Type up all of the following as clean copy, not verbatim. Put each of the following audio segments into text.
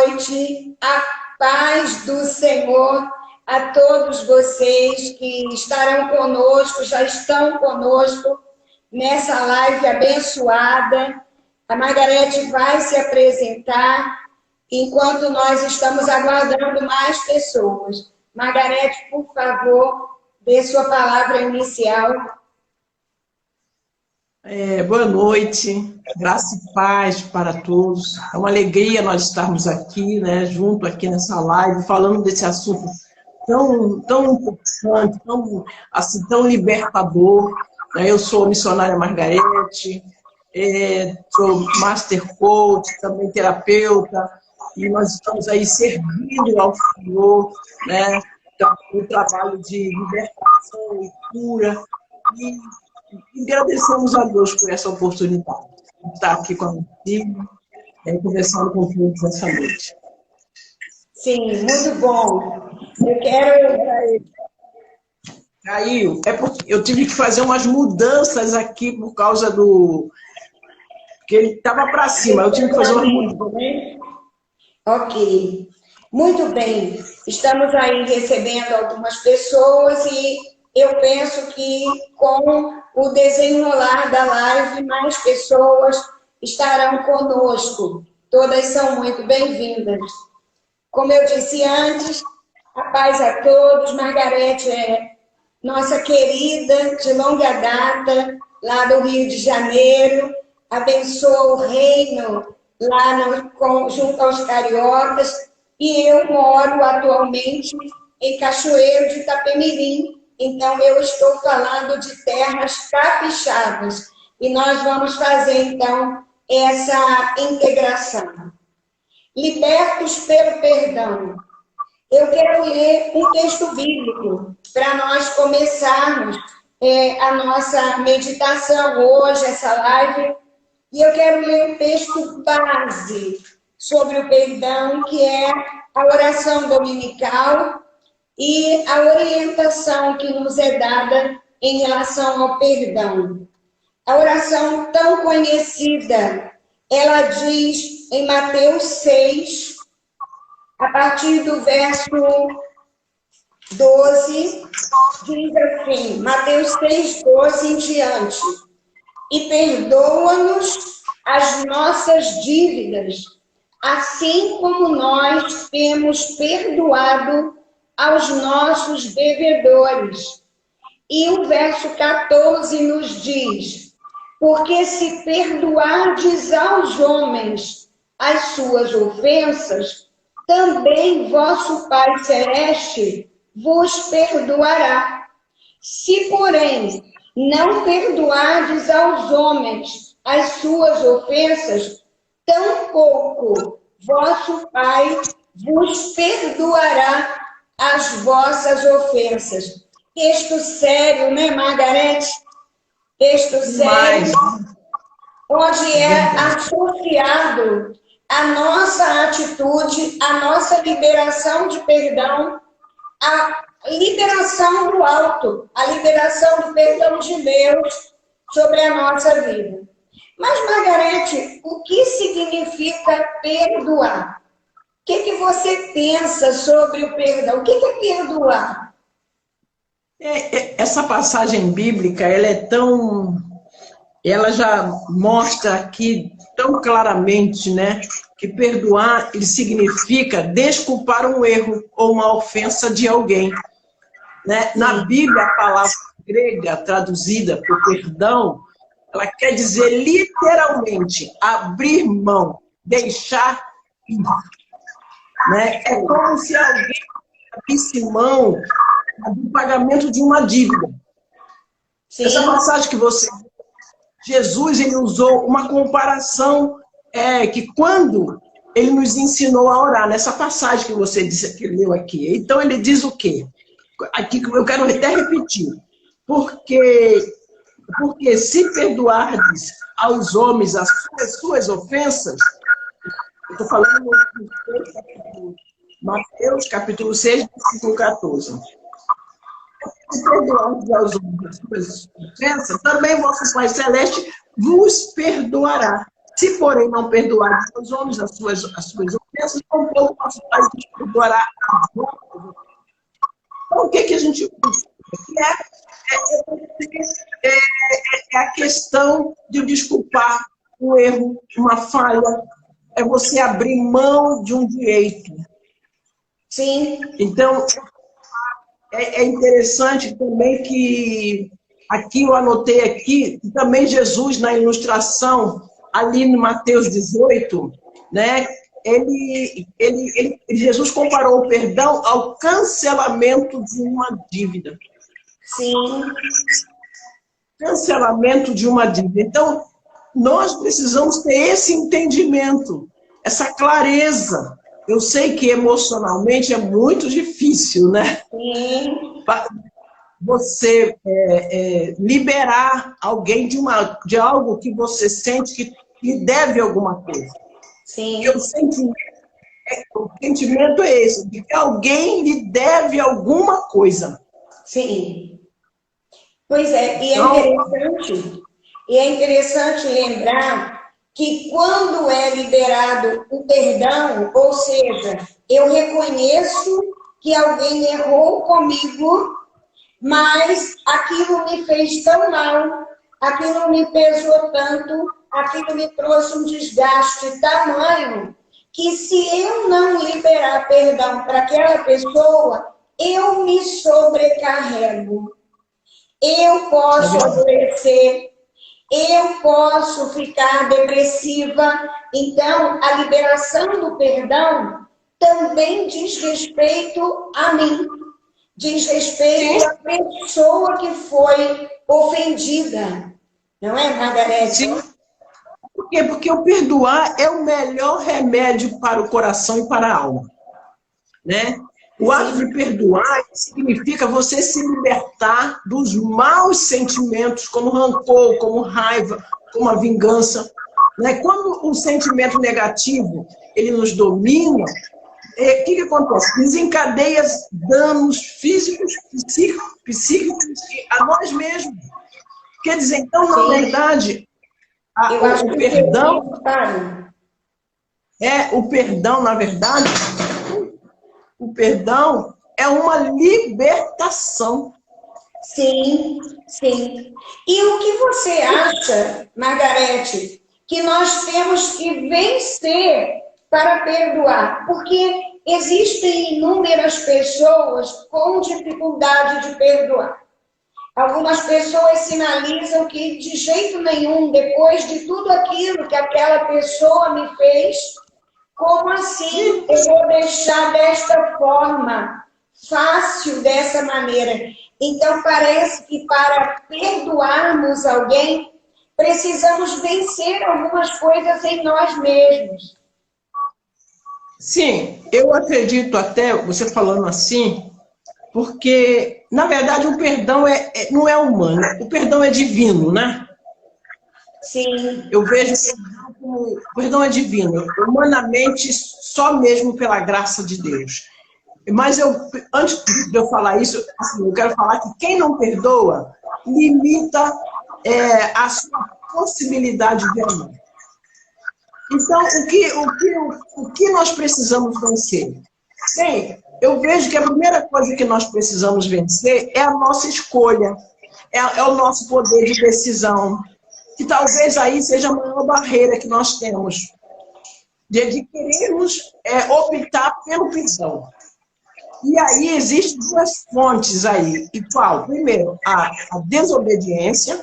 noite, a paz do Senhor a todos vocês que estarão conosco, já estão conosco nessa live abençoada. A Margarete vai se apresentar enquanto nós estamos aguardando mais pessoas. Margarete, por favor, dê sua palavra inicial. Boa noite, graça e paz para todos. É uma alegria nós estarmos aqui, né, junto aqui nessa live, falando desse assunto tão importante, tão libertador. Eu sou missionária Margarete, sou master coach, também terapeuta, e nós estamos aí servindo ao Senhor, né, um trabalho de libertação e cura, e agradecemos a Deus por essa oportunidade de estar aqui com a minha filha, conversando com todos essa noite. Sim, muito bom. Eu quero... Caiu, porque eu tive que fazer umas mudanças aqui por causa do... Porque ele estava para cima, eu tive que fazer umas mudanças. Ok, muito bem. Estamos aí recebendo algumas pessoas e eu penso que com o desenrolar da live, mais pessoas estarão conosco. Todas são muito bem-vindas. Como eu disse antes, a paz a todos. Margarete é nossa querida de longa data, lá do Rio de Janeiro, abençoa o reino lá junto aos cariocas, e eu moro atualmente em Cachoeiro de Itapemirim, então eu estou falando de terras capixabas, e nós vamos fazer então essa integração. Libertos pelo perdão. Eu quero ler um texto bíblico para nós começarmos a nossa meditação hoje, essa live. E eu quero ler um texto base sobre o perdão, que é a oração dominical e a orientação que nos é dada em relação ao perdão. A oração tão conhecida, ela diz em Mateus 6, a partir do verso 12, diz assim, Mateus 6, 12 em diante. E perdoa-nos as nossas dívidas, assim como nós temos perdoado aos nossos devedores. E o verso 14 nos diz, porque se perdoardes aos homens as suas ofensas, também vosso Pai Celeste vos perdoará. Se, porém, não perdoardes aos homens as suas ofensas, tampouco vosso Pai vos perdoará as vossas ofensas. Texto sério, né, Margarete? Texto sério, onde é associado a nossa atitude, a nossa liberação de perdão, a liberação do alto, a liberação do perdão de Deus sobre a nossa vida. Mas, Margarete, o que significa perdoar? O que você pensa sobre o perdão? O que é perdoar? Essa passagem bíblica, ela já mostra aqui tão claramente, né, que perdoar ele significa desculpar um erro ou uma ofensa de alguém. Né? Na Bíblia, a palavra grega traduzida por perdão, ela quer dizer literalmente abrir mão, deixar ir. Né? É como se alguém abrisse mão do pagamento de uma dívida. Sim. Essa passagem que você... Jesus, ele usou uma comparação que quando ele nos ensinou a orar, nessa passagem que você disse, que leu aqui. Então, ele diz o quê? Aqui eu quero até repetir. Porque se perdoardes aos homens as suas ofensas, eu estou falando no Mateus, capítulo 6, versículo 14. Se perdoardes aos homens as suas ofensas, também vosso Pai Celeste vos perdoará. Se, porém, não perdoardes aos homens as suas ofensas, ofensas são um pouco mais fáceis de perdoar as outras. Então, o que, que a gente busca? É a questão de desculpar um erro, uma falha, é você abrir mão de um direito. Sim. Então, é interessante também que, aqui eu anotei aqui, também Jesus, na ilustração, ali no Mateus 18, né, Jesus comparou o perdão ao cancelamento de uma dívida. Sim. Cancelamento de uma dívida. Então, nós precisamos ter esse entendimento, essa clareza. Eu sei que emocionalmente é muito difícil, né? Sim. Você liberar alguém de algo que você sente que lhe deve alguma coisa. Sim. O sentimento é esse, de que alguém lhe deve alguma coisa. Sim. Pois é, e é interessante lembrar que quando é liberado o perdão, ou seja, eu reconheço que alguém errou comigo, mas aquilo me fez tão mal, aquilo me pesou tanto, aquilo me trouxe um desgaste tamanho, que se eu não liberar perdão para aquela pessoa, eu me sobrecarrego. Eu posso adoecer, eu posso ficar depressiva. Então, a liberação do perdão também diz respeito a mim, diz respeito à pessoa que foi ofendida. Não é, Margarete? Sim. Por quê? Porque o perdoar é o melhor remédio para o coração e para a alma, né? O ato de perdoar significa você se libertar dos maus sentimentos, como rancor, como raiva, como a vingança, né? Quando o sentimento negativo ele nos domina, o que acontece? Desencadeia danos físicos, psíquicos a nós mesmos. Quer dizer, então, na verdade, o perdão, na verdade, o perdão é uma libertação. Sim, sim. E o que você acha, Margarete, que nós temos que vencer para perdoar? Porque existem inúmeras pessoas com dificuldade de perdoar. Algumas pessoas sinalizam que, de jeito nenhum, depois de tudo aquilo que aquela pessoa me fez, como assim eu vou deixar desta forma, fácil, dessa maneira? Então, parece que para perdoarmos alguém, precisamos vencer algumas coisas em nós mesmos. Sim, eu acredito até, você falando assim, porque, na verdade, o perdão não é humano, o perdão é divino, né? Sim. Eu vejo que o perdão é divino, humanamente, só mesmo pela graça de Deus. Mas antes de eu falar isso, assim, eu quero falar que quem não perdoa limita a sua possibilidade de amar. Então, o que nós precisamos vencer? Bem, eu vejo que a primeira coisa que nós precisamos vencer é a nossa escolha, é o nosso poder de decisão, que talvez aí seja a maior barreira que nós temos, de querermos optar pelo perdão. E aí existem duas fontes aí. E qual? Primeiro, a desobediência,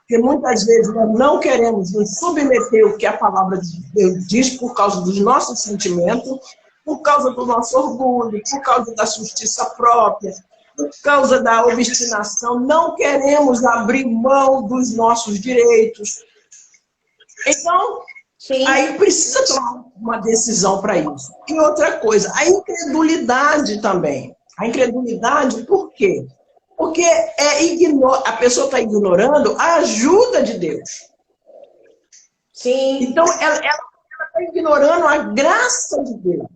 que muitas vezes nós não queremos nos submeter ao que a palavra de Deus diz por causa dos nossos sentimentos, por causa do nosso orgulho, por causa da justiça própria, por causa da obstinação. Não queremos abrir mão dos nossos direitos. Então, sim, aí precisa tomar uma decisão para isso. E outra coisa, a incredulidade também. A incredulidade, por quê? Porque a pessoa está ignorando a ajuda de Deus. Sim. Então, ela está ignorando a graça de Deus,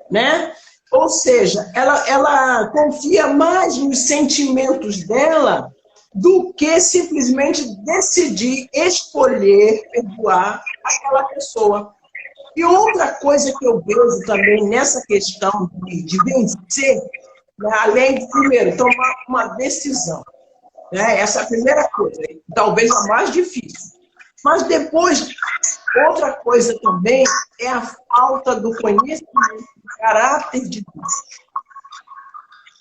né? Ou seja, ela confia mais nos sentimentos dela do que simplesmente decidir escolher perdoar aquela pessoa. E outra coisa que eu vejo também nessa questão de vencer, né, além de, primeiro, tomar uma decisão. Né? Essa é a primeira coisa, talvez a mais difícil. Mas depois, outra coisa também é a falta do conhecimento do caráter de Deus.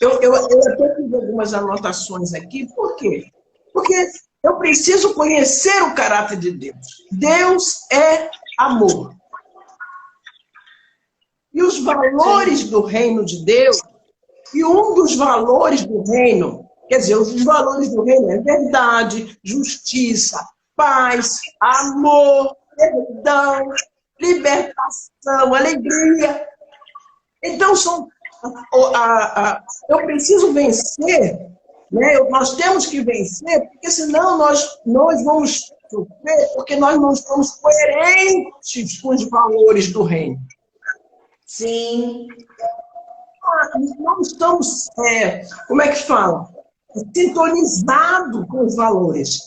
Eu até fiz algumas anotações aqui, por quê? Porque eu preciso conhecer o caráter de Deus. Deus é amor. E os valores do reino de Deus, e um dos valores do reino, quer dizer, os valores do reino é verdade, justiça, paz, amor, perdão, libertação, alegria. Então, eu preciso vencer, né? Nós temos que vencer, porque senão nós vamos sofrer, porque nós não estamos coerentes com os valores do reino. Sim. Não estamos, como é que fala? Sintonizados com os valores,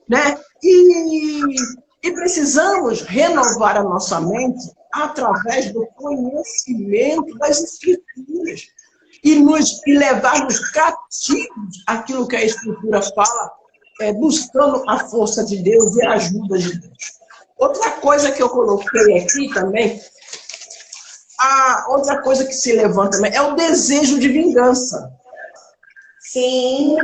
né? E precisamos renovar a nossa mente através do conhecimento das Escrituras e levar-nos cativos àquilo que a Escritura fala, buscando a força de Deus e a ajuda de Deus. Outra coisa que eu coloquei aqui também, outra coisa que se levanta também é o desejo de vingança. Sim.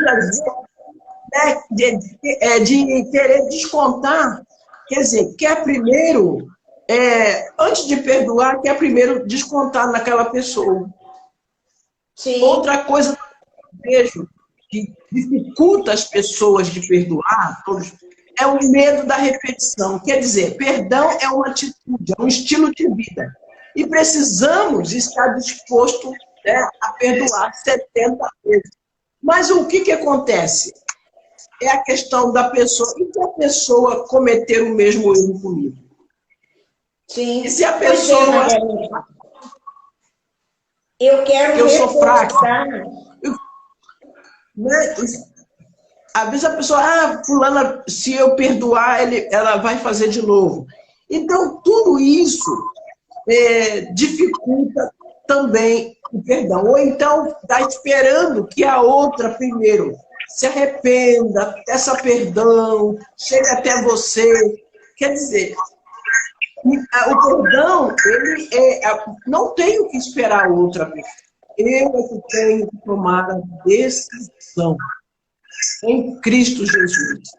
De querer descontar, quer dizer, quer primeiro, antes de perdoar, quer primeiro descontar naquela pessoa. Sim. Outra coisa que eu vejo que dificulta as pessoas de perdoar, é o medo da repetição. Quer dizer, perdão é uma atitude, é um estilo de vida. E precisamos estar dispostos, né, a perdoar 70 vezes. Mas o que acontece? É a questão da pessoa. E se a pessoa cometer o mesmo erro comigo? Sim. E se a pessoa... Eu quero eu sou fraca. Às vezes a pessoa, fulana, se eu perdoar, ela vai fazer de novo. Então, tudo isso dificulta também o perdão. Ou então, está esperando que a outra primeiro se arrependa, peça perdão, chegue até você. Quer dizer, o perdão, não tenho que esperar a outra pessoa. Eu é que tenho que tomar a decisão em Cristo Jesus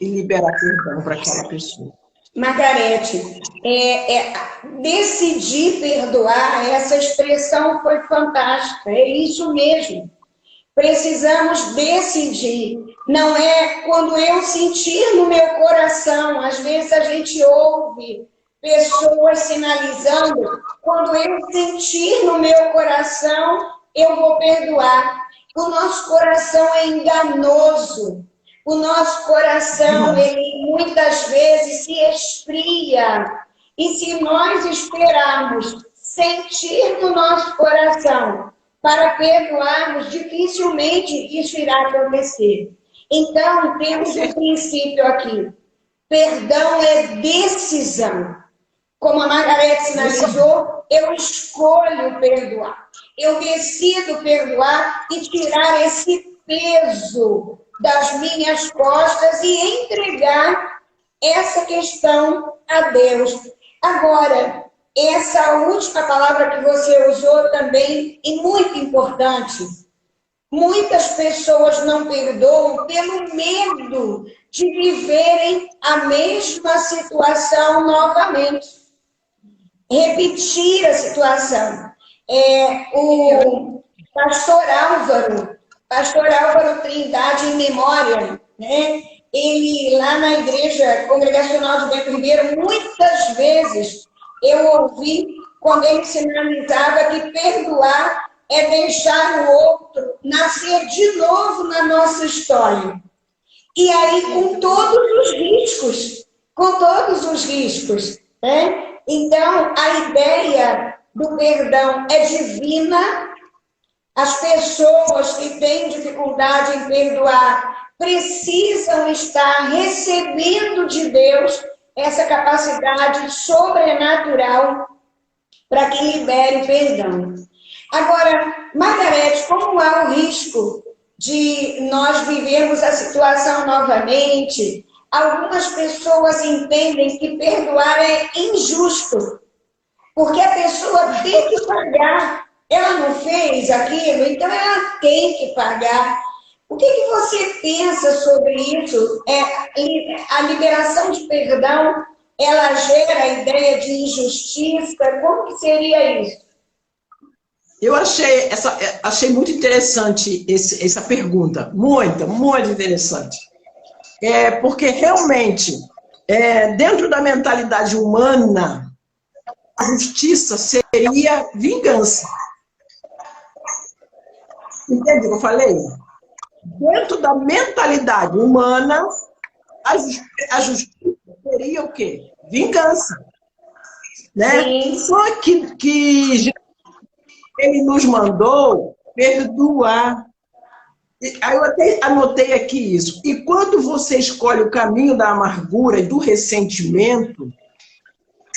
e liberar perdão para aquela pessoa. Margarete, decidir perdoar, essa expressão foi fantástica, é isso mesmo. Precisamos decidir. Não é quando eu sentir no meu coração, às vezes a gente ouve pessoas sinalizando, quando eu sentir no meu coração, eu vou perdoar. O nosso coração é enganoso. O nosso coração, ele muitas vezes se esfria. E se nós esperarmos sentir no nosso coração para perdoarmos, dificilmente isso irá acontecer. Então, temos um princípio aqui. Perdão é decisão. Como a Margarete sinalizou, eu escolho perdoar. Eu decido perdoar e tirar esse peso das minhas costas e entregar essa questão a Deus. Agora, essa última palavra que você usou também é muito importante. Muitas pessoas não perdoam pelo medo de viverem a mesma situação novamente. Repetir a situação. O pastor Álvaro Trindade em memória, né? Ele lá na igreja congregacional de Bento Ribeiro, muitas vezes eu ouvi quando ele sinalizava que perdoar é deixar o outro nascer de novo na nossa história. E aí com todos os riscos, né? Então, a ideia do perdão é divina. As pessoas que têm dificuldade em perdoar precisam estar recebendo de Deus essa capacidade sobrenatural para que libere o perdão. Agora, Margarete, como há o risco de nós vivermos a situação novamente, algumas pessoas entendem que perdoar é injusto, porque a pessoa tem que pagar. Ela não fez aquilo, então ela tem que pagar. O que você pensa sobre isso? A liberação de perdão, ela gera a ideia de injustiça? Como que seria isso? Eu achei muito interessante essa pergunta. Muito interessante. Porque realmente, dentro da mentalidade humana, a justiça seria vingança. Entende o que eu falei? Dentro da mentalidade humana, a justiça seria o quê? Vingança. Né? Só que ele nos mandou perdoar. Aí eu até anotei aqui isso. E quando você escolhe o caminho da amargura e do ressentimento,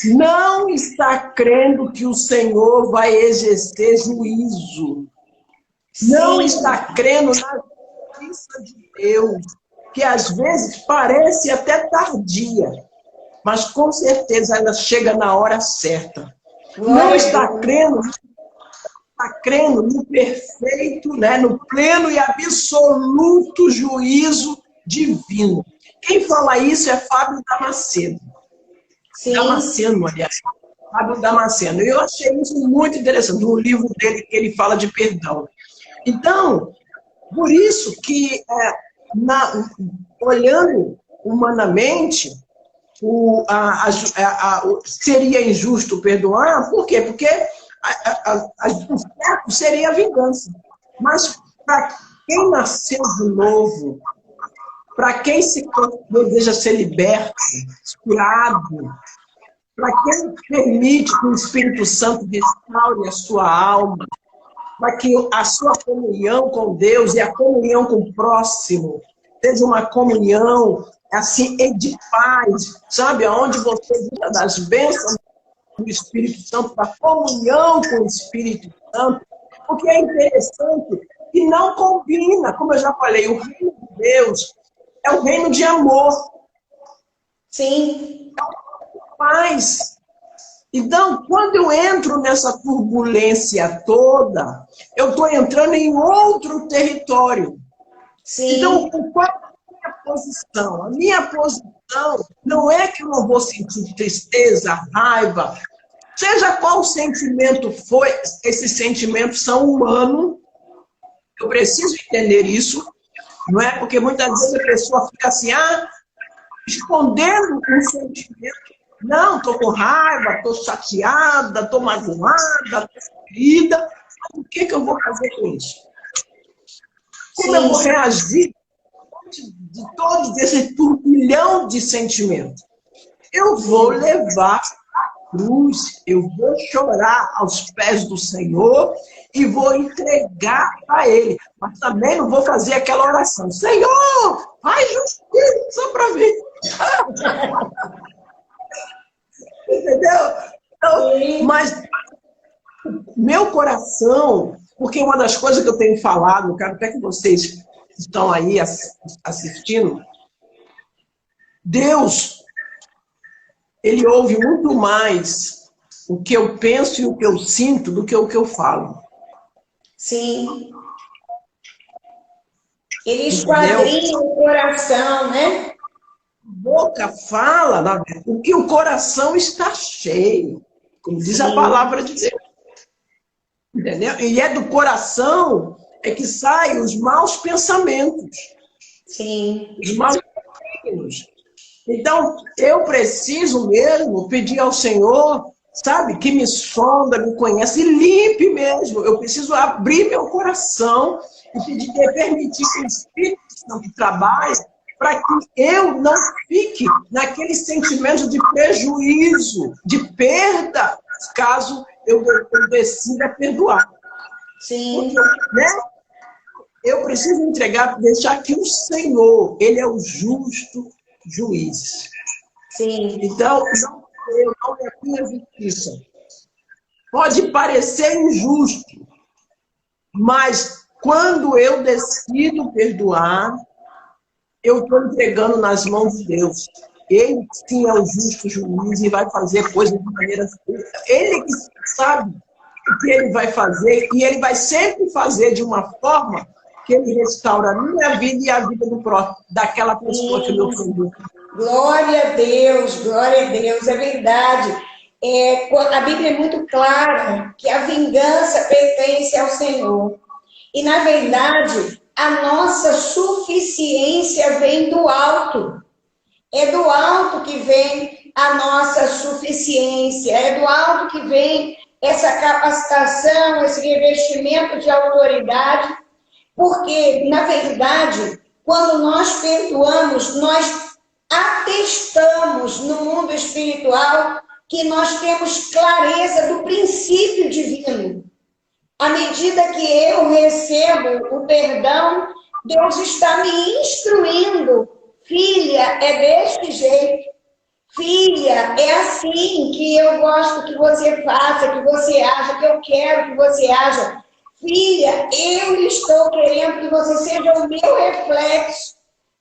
não está crendo que o Senhor vai exercer juízo. Não está crendo na justiça de Deus, que às vezes parece até tardia, mas com certeza ela chega na hora certa. Não está crendo no perfeito, né, no pleno e absoluto juízo divino. Quem fala isso é Fábio Damasceno. Sim. Damasceno, aliás. Fábio Damasceno. Eu achei isso muito interessante, no livro dele que ele fala de perdão. Então, por isso que, olhando humanamente, seria injusto perdoar. Por quê? Porque o certo seria a vingança. Mas para quem nasceu de novo, para quem deseja ser liberto, curado, para quem permite que o Espírito Santo restaure a sua alma, para que a sua comunhão com Deus e a comunhão com o próximo seja uma comunhão assim, de paz, sabe? Onde você viva das bênçãos do Espírito Santo, da comunhão com o Espírito Santo, porque é interessante que não combina, como eu já falei, o reino de Deus é o reino de amor. Sim. É paz. Então, quando eu entro nessa turbulência toda, eu estou entrando em outro território. Sim. Então, qual é a minha posição? A minha posição não é que eu não vou sentir tristeza, raiva, seja qual sentimento for, esses sentimentos são humanos. Eu preciso entender isso, não é? Porque muitas vezes a pessoa fica assim, escondendo um sentimento. Não, estou com raiva, estou chateada, estou magoada, estou ferida. O que eu vou fazer com isso? Como eu vou reagir de todo esse turbilhão de sentimentos? Eu vou levar a cruz, eu vou chorar aos pés do Senhor e vou entregar a Ele. Mas também não vou fazer aquela oração. Senhor, faz justiça para mim. Entendeu? Então, mas meu coração, porque uma das coisas que eu tenho falado, quero até que vocês estão aí assistindo, Deus, Ele ouve muito mais o que eu penso e o que eu sinto do que o que eu falo. Sim. Ele esquadrinha o coração, né? Boca fala o que o coração está cheio, como diz a palavra de Deus. Entendeu? E é do coração que saem os maus pensamentos. Sim. Os maus desígnios. Então, eu preciso mesmo pedir ao Senhor, sabe, que me sonda, me conhece e limpe mesmo. Eu preciso abrir meu coração e permitir que o Espírito Santo trabalhe para que eu não fique naquele sentimento de prejuízo, de perda, caso eu decida perdoar. Sim. Porque, né? Eu preciso deixar que o Senhor, Ele é o justo juiz. Sim. Então, não é a minha justiça. Pode parecer injusto, mas quando eu decido perdoar, eu estou entregando nas mãos de Deus. Ele sim é o justo juiz e vai fazer coisas de maneira... Ele que sabe o que ele vai fazer, e ele vai sempre fazer de uma forma que ele restaura a minha vida e a vida do próximo, daquela pessoa que me ofendeu. Glória a Deus, é verdade. A Bíblia é muito clara que a vingança pertence ao Senhor. E, na verdade, a nossa suficiência vem do alto. É do alto que vem a nossa suficiência, é do alto que vem essa capacitação, esse revestimento de autoridade, porque, na verdade, quando nós perdoamos, nós atestamos no mundo espiritual que nós temos clareza do princípio divino. À medida que eu recebo o perdão, Deus está me instruindo. Filha, é deste jeito. Filha, é assim que eu gosto que você faça, que você haja, que eu quero que você haja. Filha, eu estou querendo que você seja o meu reflexo.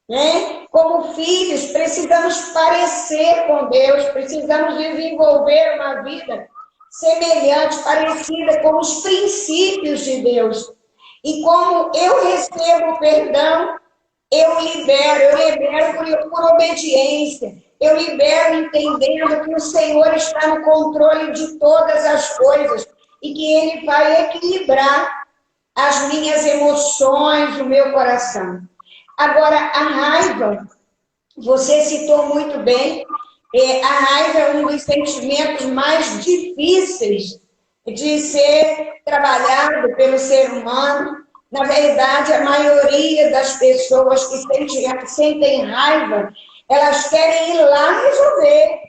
Né? Como filhos, precisamos parecer com Deus, precisamos desenvolver uma vida semelhante, parecida com os princípios de Deus. E como eu recebo o perdão, eu libero por obediência, eu libero entendendo que o Senhor está no controle de todas as coisas e que Ele vai equilibrar as minhas emoções, o meu coração. Agora, a raiva, você citou muito bem, a raiva é um dos sentimentos mais difíceis de ser trabalhado pelo ser humano. Na verdade, a maioria das pessoas que sentem raiva, elas querem ir lá resolver.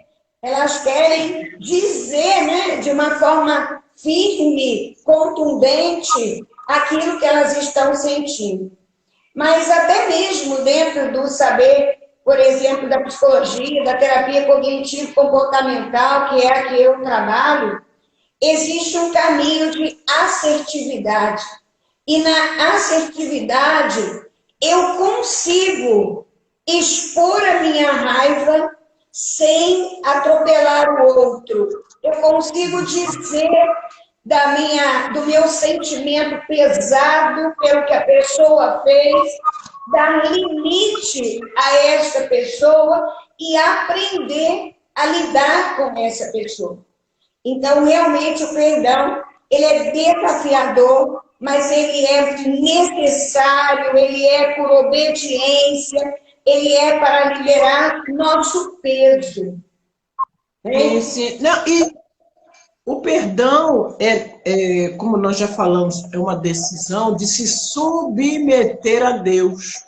Elas querem dizer, né, de uma forma firme, contundente, aquilo que elas estão sentindo. Mas até mesmo dentro do saber, por exemplo, da psicologia, da terapia cognitivo-comportamental, que é a que eu trabalho, existe um caminho de assertividade. E na assertividade, eu consigo expor a minha raiva sem atropelar o outro. Eu consigo dizer do meu sentimento pesado pelo que a pessoa fez, dar limite a essa pessoa e aprender a lidar com essa pessoa. Então, realmente, o perdão, ele é desafiador, mas ele é necessário, ele é por obediência, ele é para liberar nosso peso. Não, e o perdão, como nós já falamos, é uma decisão de se submeter a Deus.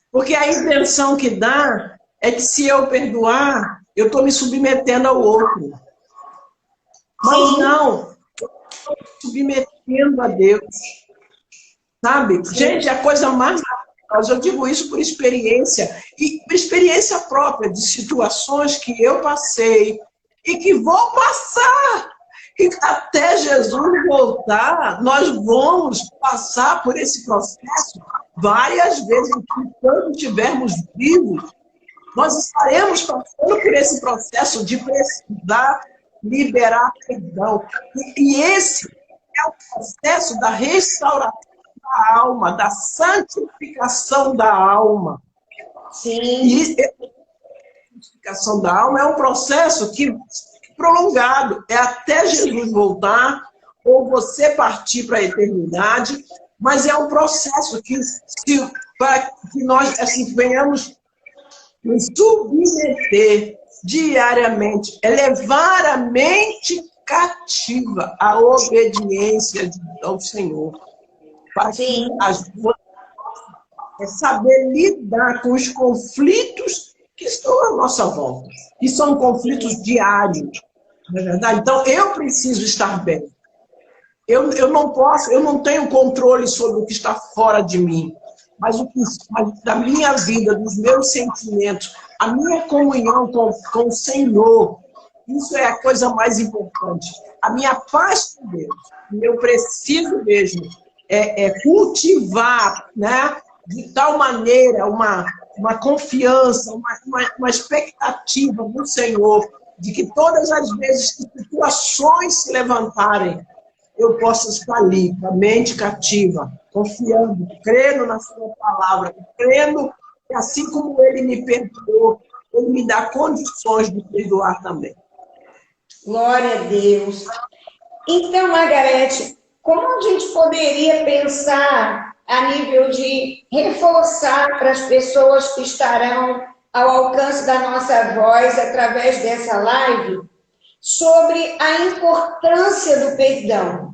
Porque a intenção que dá é que se eu perdoar, eu estou me submetendo ao outro. Mas sim, não, submetendo a Deus. Sabe? Sim. Gente, a coisa mais maravilhosa, eu digo isso por experiência, e por experiência própria, de situações que eu passei e que vou passar. E até Jesus voltar, nós vamos passar por esse processo várias vezes, enquanto estivermos vivos, nós estaremos passando por esse processo de precisar liberar perdão. E esse é o processo da restauração da alma, da santificação da alma. Sim. E a santificação da alma é um processo prolongado, é até Jesus voltar, ou você partir para a eternidade, mas é um processo para que nós assim, venhamos nos submeter diariamente, é levar a mente cativa à obediência ao Senhor. Para que é saber lidar com os conflitos que estão à nossa volta. E são conflitos diários, não é verdade? Então, eu preciso estar bem. Eu não tenho controle sobre o que está fora de mim. mas da minha vida, dos meus sentimentos, a minha comunhão com o Senhor, isso é a coisa mais importante. A minha paz com Deus. Eu preciso mesmo cultivar, né, de tal maneira uma confiança, uma expectativa no Senhor, de que todas as vezes que situações se levantarem, eu possa estar ali, com a mente cativa, confiando, crendo na sua palavra, crendo que assim como Ele me perdoou, Ele me dá condições de perdoar também. Glória a Deus. Então, Margarete, como a gente poderia pensar a nível de reforçar para as pessoas que estarão ao alcance da nossa voz através dessa live sobre a importância do perdão?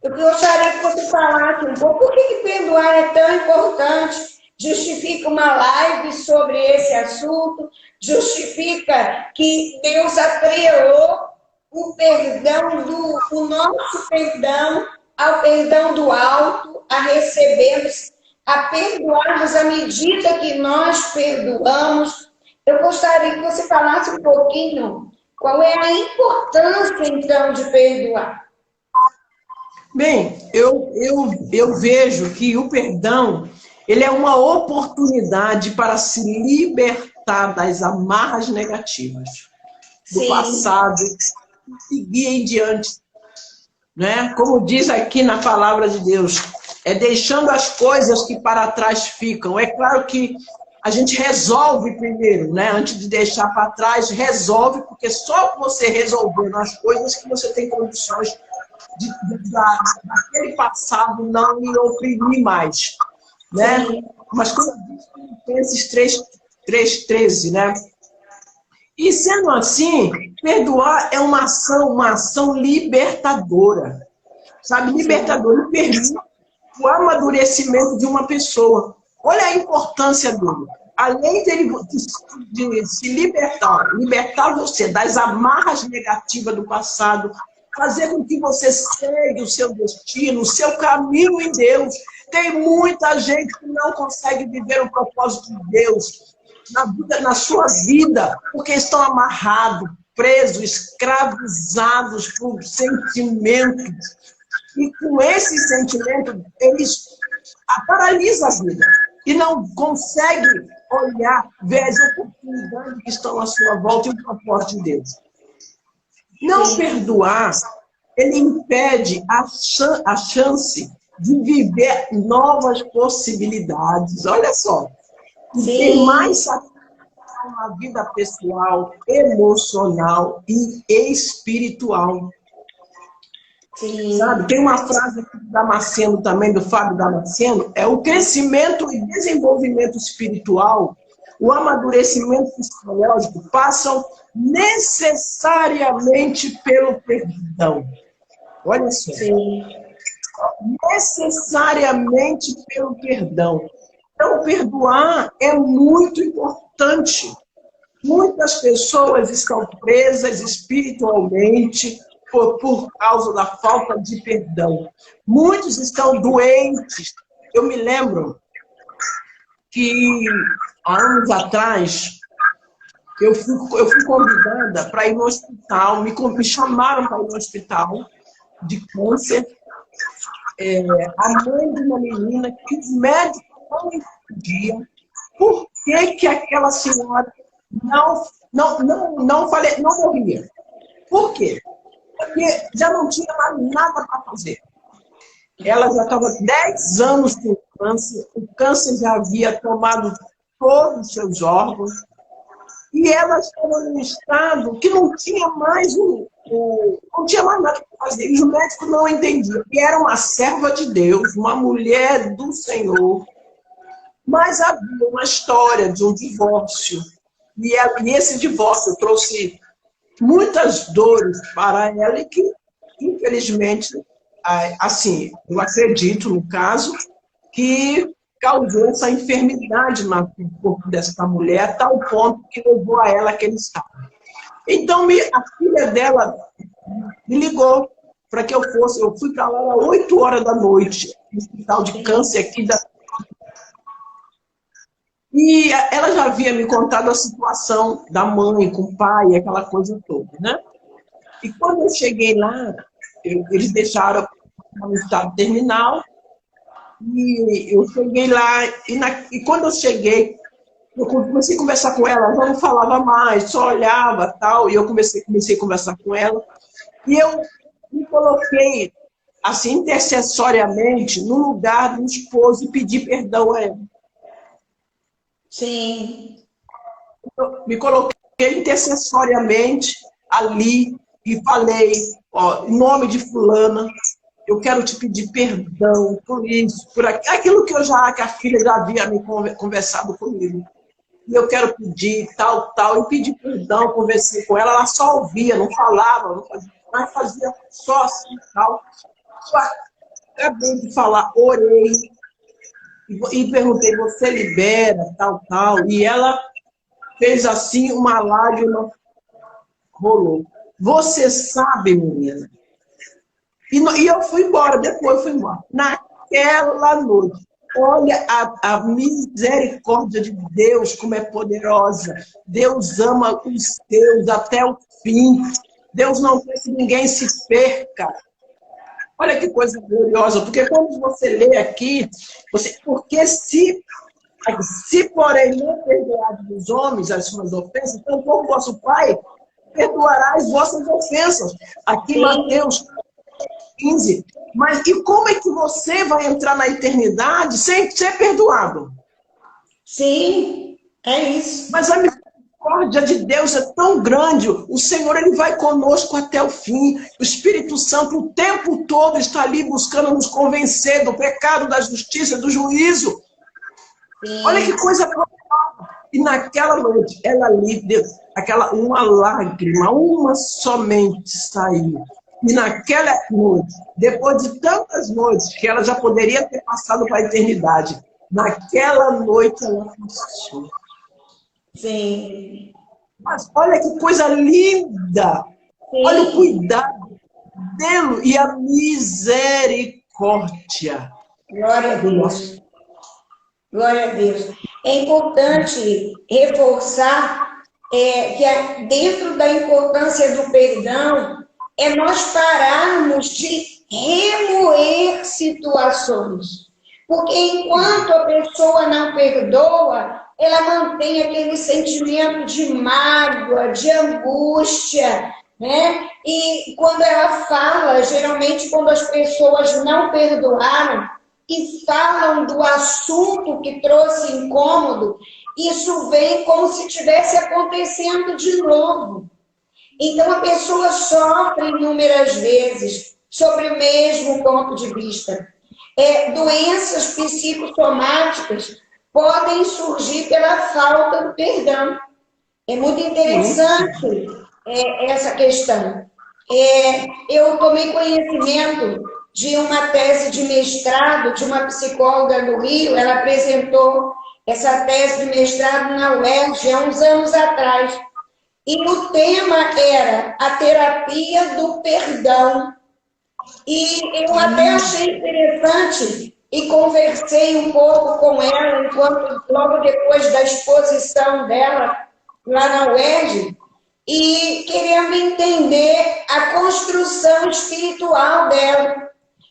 Eu gostaria que você falasse um pouco por que perdoar é tão importante. Justifica uma live sobre esse assunto, justifica que Deus atrelou o perdão o nosso perdão ao perdão do alto, a recebermos, a perdoarmos à medida que nós perdoamos. Eu gostaria que você falasse um pouquinho qual é a importância, então, de perdoar. Bem, eu vejo que o perdão, ele é uma oportunidade para se libertar das amarras negativas do Sim. passado e seguir em diante, né? Como diz aqui na palavra de Deus, é deixando as coisas que para trás ficam. É claro que a gente resolve primeiro, né? Antes de deixar para trás, resolve, porque só você resolvendo as coisas que você tem condições daquele passado não me oprimir mais, né? Sim. Mas como diz Filipenses 3:13, né? E sendo assim, perdoar é uma ação libertadora, sabe? Libertadora, permite o amadurecimento de uma pessoa. Olha a importância dele. Além de se libertar você das amarras negativas do passado, fazer com que você segue o seu destino, o seu caminho em Deus. Tem muita gente que não consegue viver o propósito de Deus na sua vida, porque estão amarrados, presos, escravizados por sentimentos. E com esse sentimento, eles paralisam a vida e não conseguem olhar, ver as oportunidades que estão à sua volta e o propósito de Deus. Não perdoar, ele impede a chance de viver novas possibilidades. Olha só. Tem mais satisfação na vida pessoal, emocional e espiritual. Sim. Sabe? Tem uma frase aqui do Damasceno também, do Fábio Damasceno, é o crescimento e desenvolvimento espiritual, o amadurecimento psicológico passam necessariamente pelo perdão. Olha só. Sim. Necessariamente pelo perdão. Então, perdoar é muito importante. Muitas pessoas estão presas espiritualmente por causa da falta de perdão. Muitos estão doentes. Eu me lembro que há anos atrás eu fui convidada para ir no hospital, me chamaram para ir no hospital de câncer. A mãe de uma menina que os médicos não entendiam por que aquela senhora não morria. Por quê? Porque já não tinha mais nada para fazer. Ela já estava 10 anos com câncer, o câncer já havia tomado todos os seus órgãos, e ela estava num estado que não tinha mais não tinha mais nada para fazer, e os médicos não entendiam. E era uma serva de Deus, uma mulher do Senhor, mas havia uma história de um divórcio, e esse divórcio trouxe muitas dores para ela e que, infelizmente, assim, eu acredito, no caso, que causou essa enfermidade no corpo dessa mulher, a tal ponto que levou a ela àquele estado. Então, a filha dela me ligou para que eu fui para lá às 8 horas da noite, no hospital de câncer aqui E ela já havia me contado a situação da mãe com o pai, aquela coisa toda, né? E quando eu cheguei lá, eles deixaram no estado terminal, e eu cheguei lá, e quando eu cheguei, eu comecei a conversar com ela, ela não falava mais, só olhava tal, e eu comecei a conversar com ela, e eu me coloquei, assim, intercessoriamente, no lugar do esposo e pedi perdão a ela. Sim. Eu me coloquei intercessoriamente ali e falei, ó, em nome de fulana, eu quero te pedir perdão por isso, por aquilo que que a filha já havia me conversado comigo. E eu quero pedir tal, tal, e pedi perdão, conversei com ela, ela só ouvia, não falava, não fazia, mas fazia só assim, tal. Eu acabei de falar, orei, e perguntei, você libera, tal, tal, e ela fez assim, uma lágrima rolou. Você sabe, menina? E eu fui embora, depois eu fui embora. Naquela noite, olha a misericórdia de Deus, como é poderosa. Deus ama os seus até o fim. Deus não quer que ninguém se perca. Olha que coisa gloriosa, porque quando você lê aqui, porque se porém não perdoar dos homens as suas ofensas, então como vosso Pai perdoará as vossas ofensas. Aqui em Mateus 15. Mas e como é que você vai entrar na eternidade sem ser perdoado? Sim, é isso. Mas a misericórdia de Deus é tão grande, o Senhor ele vai conosco até o fim. O Espírito Santo o tempo todo está ali buscando nos convencer do pecado, da justiça, do juízo. Sim. Olha que coisa boa. E naquela noite, ela ali, uma lágrima, uma somente saiu. E naquela noite, depois de tantas noites que ela já poderia ter passado para a eternidade, naquela noite ela passou. Sim. Mas olha que coisa linda! Sim. Olha o cuidado dele e a misericórdia. Glória a Deus. Glória a Deus. É importante reforçar que dentro da importância do perdão é nós pararmos de remoer situações. Porque enquanto a pessoa não perdoa, ela mantém aquele sentimento de mágoa, de angústia, né? E quando ela fala, geralmente quando as pessoas não perdoaram e falam do assunto que trouxe incômodo, isso vem como se estivesse acontecendo de novo. Então, a pessoa sofre inúmeras vezes sobre o mesmo ponto de vista. Doenças psicossomáticas podem surgir pela falta do perdão. É muito interessante essa questão. Eu tomei conhecimento de uma tese de mestrado de uma psicóloga do Rio, ela apresentou essa tese de mestrado na UERJ há uns anos atrás. E o tema era a terapia do perdão. E eu até achei interessante e conversei um pouco com ela, logo depois da exposição dela lá na UERJ, e querendo entender a construção espiritual dela.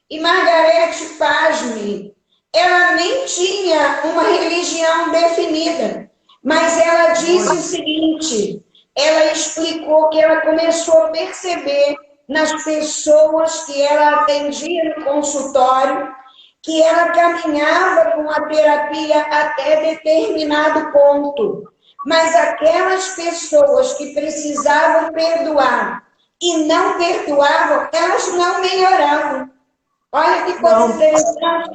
E Margarete, pasme, ela nem tinha uma religião definida, mas ela disse o seguinte, ela explicou que ela começou a perceber nas pessoas que ela atendia no consultório, que ela caminhava com a terapia até determinado ponto. Mas aquelas pessoas que precisavam perdoar e não perdoavam, elas não melhoravam. Olha que coisa interessante.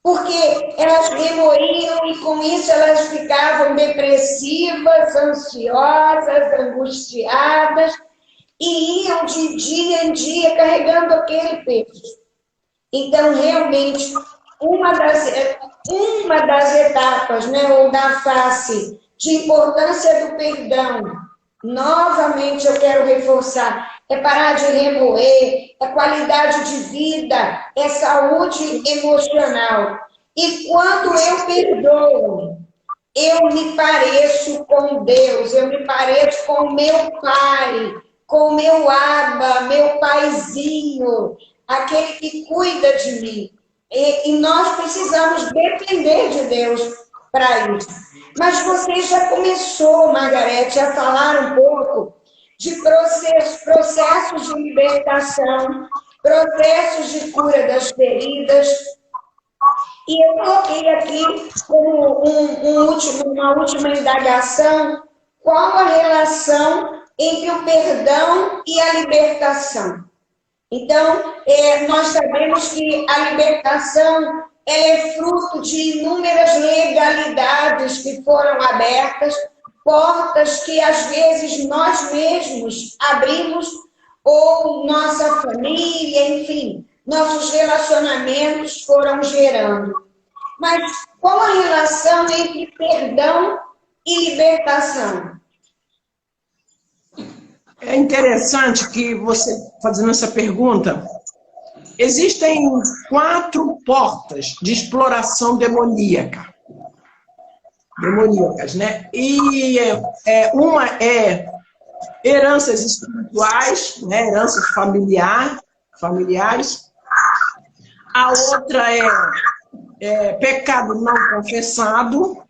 Porque elas remoíam e com isso elas ficavam depressivas, ansiosas, angustiadas e iam de dia em dia carregando aquele peso. Então, realmente, uma das etapas, né, ou da face de importância do perdão, novamente eu quero reforçar, é parar de remoer, é qualidade de vida, é saúde emocional. E quando eu perdoo, eu me pareço com Deus, eu me pareço com o meu Pai, com o meu Abba, meu paizinho, aquele que cuida de mim. E nós precisamos depender de Deus para isso. Mas você já começou, Margarete, a falar um pouco de processos de libertação, processos de cura das feridas. E eu coloquei aqui como uma última indagação, qual a relação entre o perdão e a libertação. Então, nós sabemos que a libertação ela é fruto de inúmeras legalidades que foram abertas, portas que às vezes nós mesmos abrimos, ou nossa família, enfim, nossos relacionamentos foram gerando. Mas qual a relação entre perdão e libertação? É interessante que você, fazendo essa pergunta, existem 4 portas de exploração demoníacas, né? E uma é heranças espirituais, né? Heranças familiares. A outra é pecado não confessado,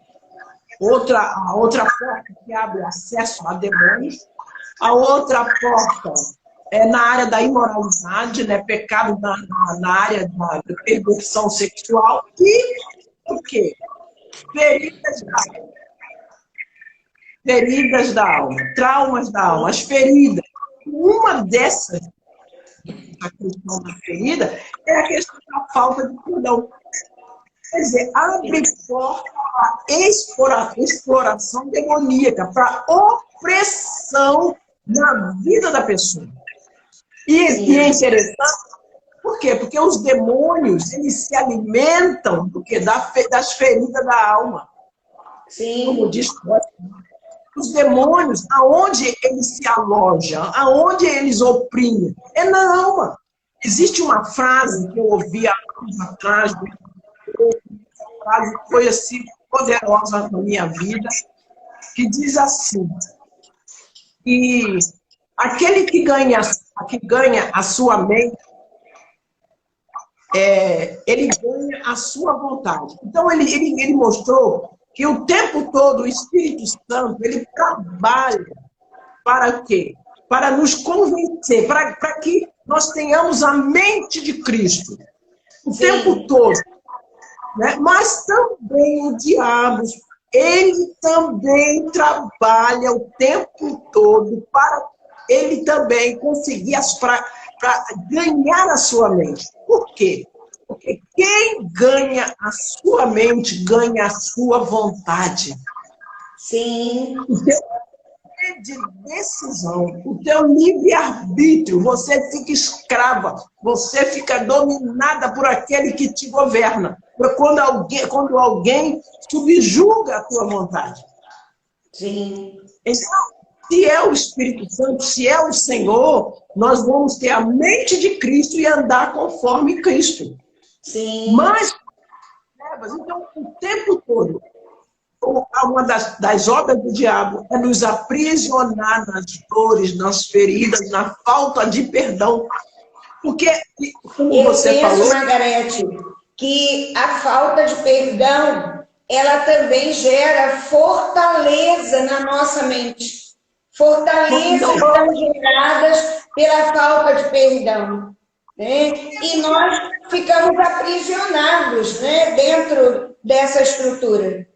a outra porta que abre acesso a demônios. A outra porta é na área da imoralidade, né? Pecado na área da perversão sexual. E o quê? Feridas da alma, traumas da alma, as feridas. Uma dessas, a questão da ferida, é a questão da falta de perdão. Quer dizer, abre porta para exploração demoníaca, para opressão na vida da pessoa. E é interessante, por quê? Porque os demônios, eles se alimentam das feridas da alma. Sim. Como diz os demônios, aonde eles se alojam, aonde eles oprimem, é na alma. Existe uma frase que eu ouvi há anos atrás, uma frase que foi assim, poderosa na minha vida, que diz assim, que aquele que ganha a sua mente, ele ganha a sua vontade. Então, ele mostrou que o tempo todo o Espírito Santo, ele trabalha para quê? Para nos convencer, para que nós tenhamos a mente de Cristo o tempo todo. Né? Mas também o diabo, ele também trabalha o tempo todo para ele também conseguir para ganhar a sua mente. Por quê? Porque quem ganha a sua mente, ganha a sua vontade. Sim. O teu poder de decisão, o teu livre-arbítrio, você fica escrava, você fica dominada por aquele que te governa. Quando alguém subjuga a tua vontade. Sim. Então, se é o Espírito Santo, se é o Senhor, nós vamos ter a mente de Cristo e andar conforme Cristo. Sim. Mas, então, o tempo todo, uma das obras do diabo é nos aprisionar nas dores, nas feridas, na falta de perdão. Porque, como você falou... Margarete, que a falta de perdão, ela também gera fortaleza na nossa mente. Fortalezas são geradas pela falta de perdão. Né? E nós ficamos aprisionados, né, dentro dessa estrutura.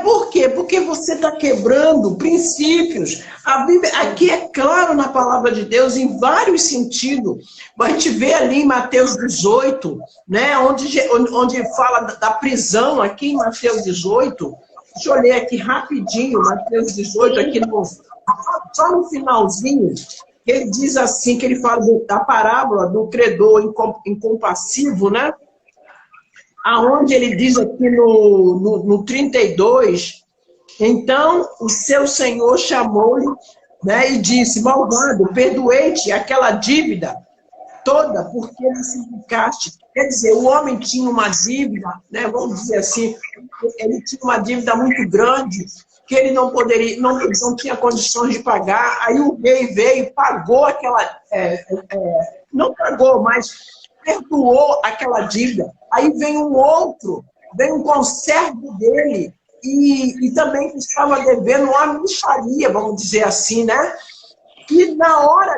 Por quê? Porque você está quebrando princípios. A Bíblia, aqui é claro na palavra de Deus, em vários sentidos. A gente vê ali em Mateus 18, né, onde fala da prisão, aqui em Mateus 18. Deixa eu ler aqui rapidinho, Mateus 18, aqui só no finalzinho, ele diz assim, que ele fala da parábola do credor incompassivo, né? Aonde ele diz aqui no 32, então o seu senhor chamou-lhe, né, e disse, malvado, perdoei-te aquela dívida toda porque ele se encaixe. Quer dizer, o homem tinha uma dívida, né, vamos dizer assim, ele tinha uma dívida muito grande, que ele não poderia, não tinha condições de pagar. Aí o rei veio e pagou aquela... não pagou, mas perdoou aquela dívida. Aí vem um conservo dele, e também estava devendo uma mixaria, vamos dizer assim, né? E na hora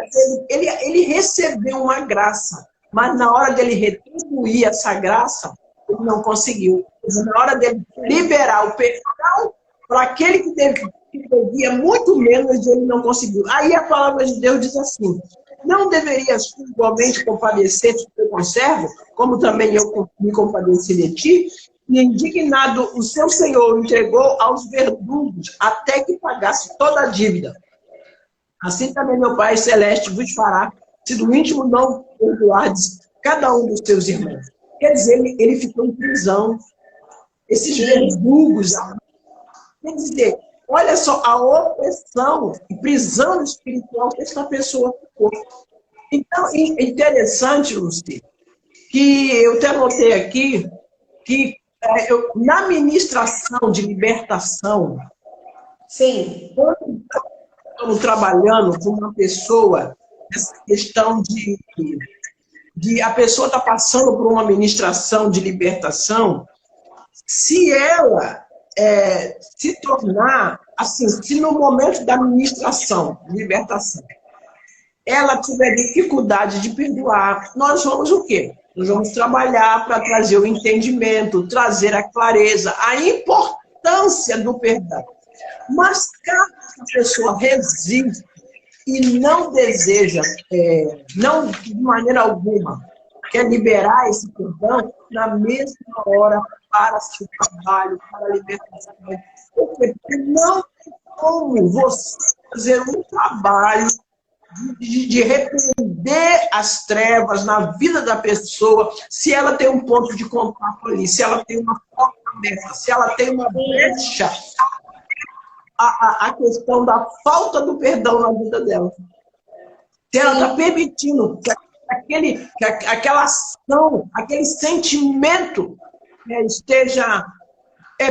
dele, ele recebeu uma graça, mas na hora dele retribuir essa graça, ele não conseguiu. Na hora dele liberar o perdão para aquele que devia muito menos, ele não conseguiu. Aí a palavra de Deus diz assim: não deverias igualmente compadecer do teu conservo, como também eu me compadeci de ti? E indignado, o seu senhor entregou aos verdugos até que pagasse toda a dívida. Assim também meu Pai Celeste vos fará, se do íntimo não perdoardes cada um dos seus irmãos. Quer dizer, ele ficou em prisão. Esses verdugos. Quer dizer, olha só a opressão e prisão espiritual que essa pessoa ficou. Então, é interessante, Lúcia, que eu até anotei aqui que na ministração de libertação, sim, quando estamos trabalhando com uma pessoa, essa questão de a pessoa está passando por uma ministração de libertação, se ela se tornar, assim, se no momento da ministração de libertação, ela tiver dificuldade de perdoar, nós vamos o quê? Nós vamos trabalhar para trazer o entendimento, trazer a clareza, a importância do perdão. Mas caso a pessoa resiste e não deseja, não de maneira alguma, quer liberar esse perdão, na mesma hora para seu trabalho, para a libertação. Porque não tem como você fazer um trabalho de repreender as trevas na vida da pessoa, se ela tem um ponto de contato ali, se ela tem uma porta aberta, se ela tem uma brecha, a questão da falta do perdão na vida dela. Se ela está permitindo que aquela ação, aquele sentimento esteja...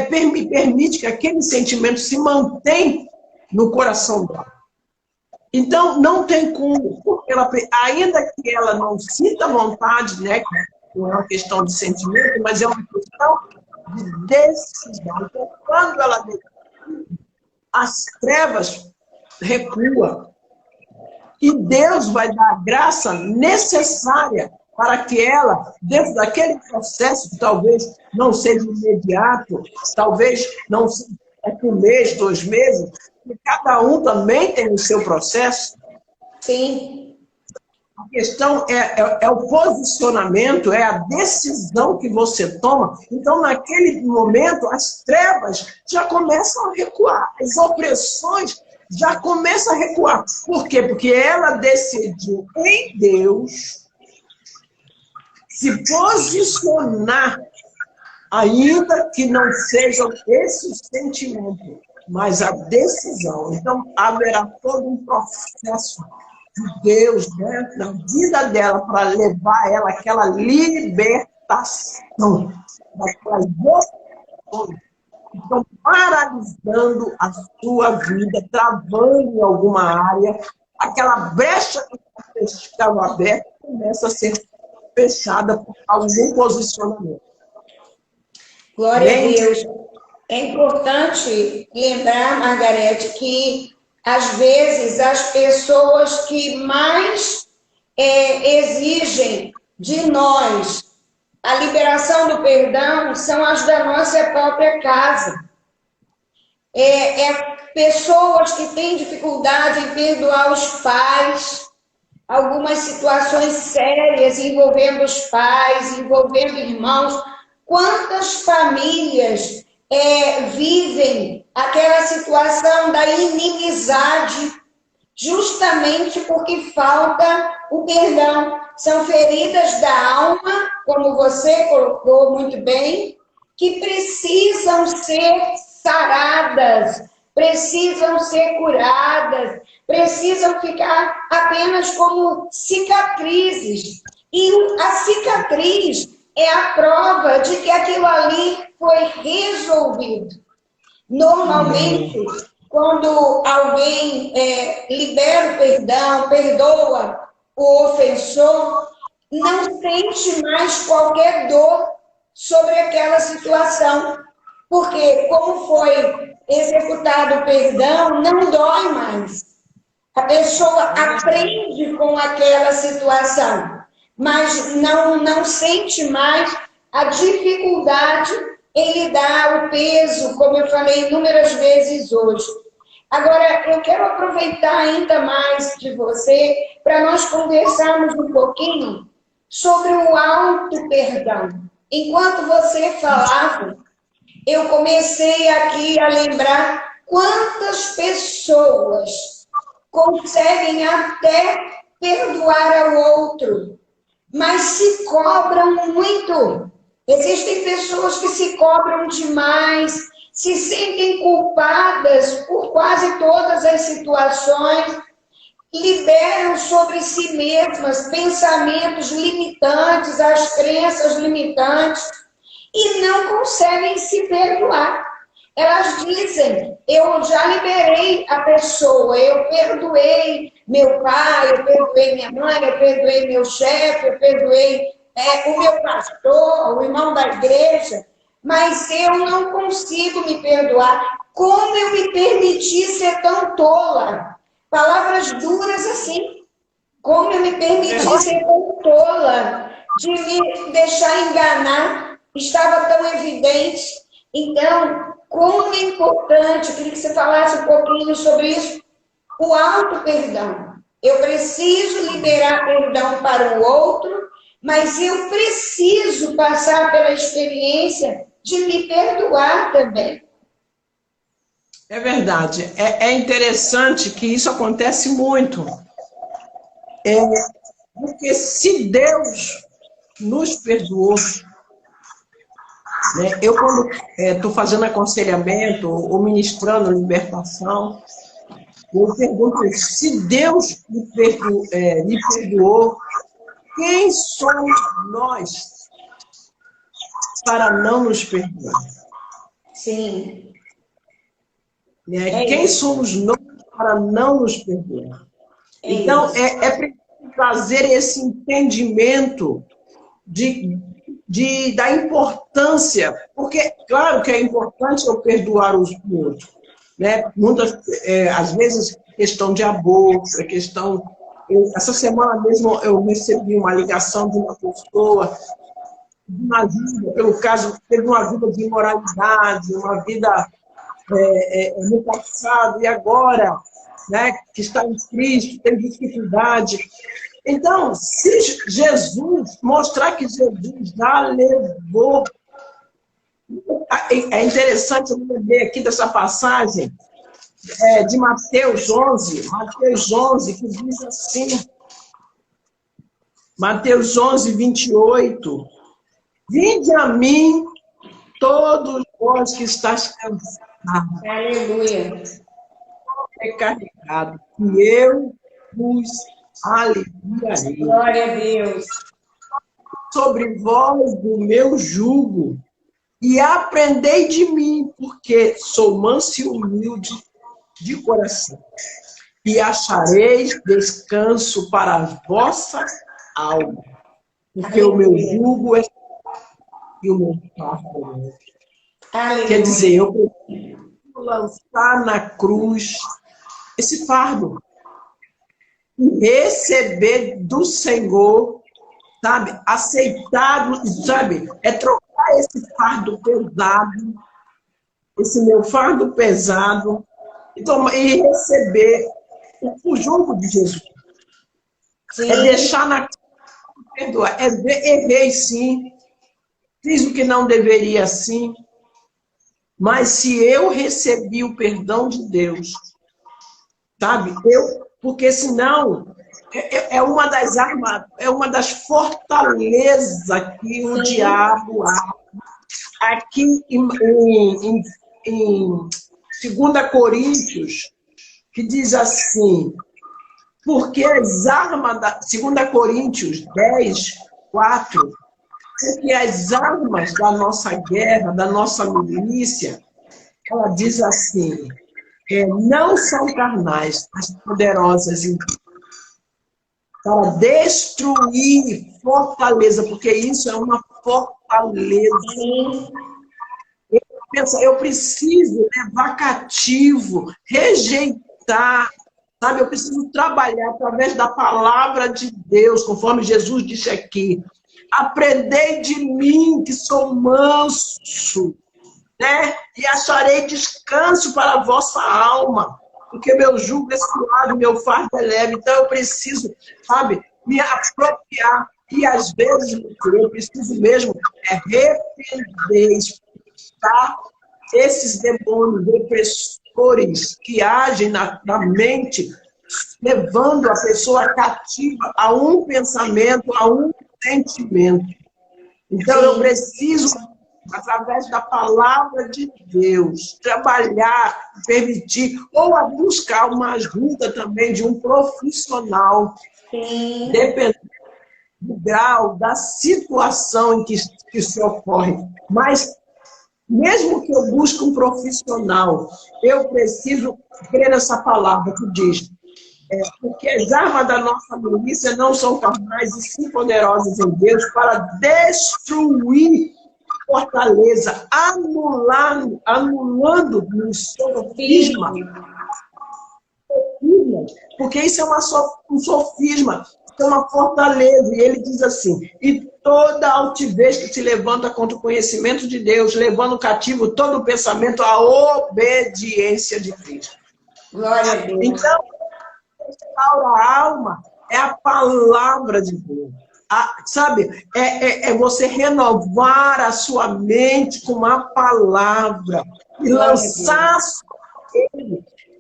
permite que aquele sentimento se mantenha no coração dela. Então, não tem como, porque ainda que ela não sinta vontade, né, não é uma questão de sentimento, mas é uma questão de decisão. Então, quando ela decide, as trevas recuam. E Deus vai dar a graça necessária para que ela, dentro daquele processo, que talvez não seja imediato, talvez não seja um mês, 2 meses, e cada um também tem o seu processo. Sim. A questão é o posicionamento, é a decisão que você toma. Então, naquele momento, as trevas já começam a recuar, as opressões já começam a recuar. Por quê? Porque ela decidiu em Deus se posicionar, ainda que não seja esse sentimento, mas a decisão. Então, haverá todo um processo de Deus, né, na vida dela, para levar ela àquela libertação, daquelas emoções. Então, paralisando a sua vida, travando em alguma área, aquela brecha que estava aberta começa a ser fechada por algum posicionamento. Glória a Deus. É importante lembrar, Margarete, que às vezes as pessoas que mais exigem de nós a liberação do perdão são as da nossa própria casa. Pessoas que têm dificuldade em perdoar os pais, algumas situações sérias envolvendo os pais, envolvendo irmãos. Quantas famílias vivem aquela situação da inimizade justamente porque falta o perdão? São feridas da alma, como você colocou muito bem, que precisam ser saradas, precisam ser curadas, precisam ficar apenas como cicatrizes. E a cicatriz é a prova de que aquilo ali foi resolvido. Normalmente, quando alguém libera o perdão, perdoa o ofensor, não sente mais qualquer dor sobre aquela situação. Porque, como foi executado o perdão, não dói mais. A pessoa aprende com aquela situação, mas não sente mais a dificuldade em lidar o peso, como eu falei inúmeras vezes hoje. Agora, eu quero aproveitar ainda mais de você para nós conversarmos um pouquinho sobre o auto-perdão. Enquanto você falava, eu comecei aqui a lembrar quantas pessoas conseguem até perdoar ao outro, mas se cobram muito. Existem pessoas que se cobram demais, se sentem culpadas por quase todas as situações, liberam sobre si mesmas pensamentos limitantes, as crenças limitantes, e não conseguem se perdoar. Elas dizem, eu já liberei a pessoa, eu perdoei meu pai, eu perdoei minha mãe, eu perdoei meu chefe, eu perdoei o meu pastor, o irmão da igreja, mas eu não consigo me perdoar. Como eu me permiti ser tão tola? Palavras duras assim. Como eu me permiti ser tão tola, de me deixar enganar, estava tão evidente. Então, como é importante, eu queria que você falasse um pouquinho sobre isso, o auto-perdão. Eu preciso liberar perdão para o outro, mas eu preciso passar pela experiência de me perdoar também. É verdade. É interessante que isso acontece muito. Porque se Deus nos perdoou, né? Eu, quando estou fazendo aconselhamento ou ministrando libertação, eu pergunto, se Deus me perdoou, quem somos nós para não nos perdoar? Sim. Quem somos nós para não nos perdoar? Então, é preciso trazer esse entendimento da importância, porque, claro que é importante eu perdoar os outros, né? Às vezes, questão de aborto, questão... essa semana mesmo eu recebi uma ligação de uma pessoa, uma vida, pelo caso, teve uma vida de imoralidade, uma vida no passado e agora, né, que está em Cristo, tem dificuldade. Então, se Jesus, mostrar que Jesus já levou... É interessante eu ler aqui dessa passagem de Mateus 11, que diz assim, Mateus 11, 28, vinde a mim todos vós que estáis cansados, aleluia, sobrecarregados, e eu vos aliviarei. Glória a Deus. Sobre vós do meu jugo, e aprendei de mim, porque sou manso e humilde de coração, e achareis descanso para a vossa alma, porque o meu jugo é e o meu fardo é leve. Quer dizer, eu preciso lançar na cruz esse fardo e receber do Senhor, sabe? Aceitado, sabe? É trocar esse fardo pesado, esse meu fardo pesado, e receber o jugo de Jesus. Sim. É deixar na cruz, perdoar. Errei sim, fiz o que não deveria sim, mas se eu recebi o perdão de Deus, sabe? Porque senão é uma das armas, é uma das fortalezas que o diabo há. Aqui em 2 Coríntios, que diz assim, porque as armas, 2 Coríntios 10, 4, porque as armas da nossa guerra, da nossa milícia, ela diz assim, não são carnais, mas poderosas para destruir fortaleza, porque isso é uma fortaleza. Eu preciso levar cativo, rejeitar, sabe? Eu preciso trabalhar através da palavra de Deus, conforme Jesus disse aqui. Aprendei de mim, que sou manso, né? E acharei descanso para a vossa alma, porque meu jugo é suave, meu fardo é leve. Então eu preciso, sabe, me apropriar. E às vezes eu preciso mesmo repreender, expulsar esses demônios repressores que agem na mente, levando a pessoa cativa a um pensamento, a um sentimento. Então eu preciso, através da palavra de Deus, trabalhar, permitir, ou a buscar uma ajuda também de um profissional, dependendo do grau, da situação em que se ocorre. Mas, mesmo que eu busque um profissional, eu preciso crer nessa palavra que diz, porque as armas da nossa milícia não são carnais e sim poderosas em Deus para destruir fortaleza, anulando no sofisma, porque isso é um sofisma, é uma fortaleza. E ele diz assim, e toda altivez que se levanta contra o conhecimento de Deus, levando cativo todo o pensamento à obediência de Cristo. Glória a Deus. Então, a alma é a palavra de Deus. Sabe, é você renovar a sua mente com a palavra e lançar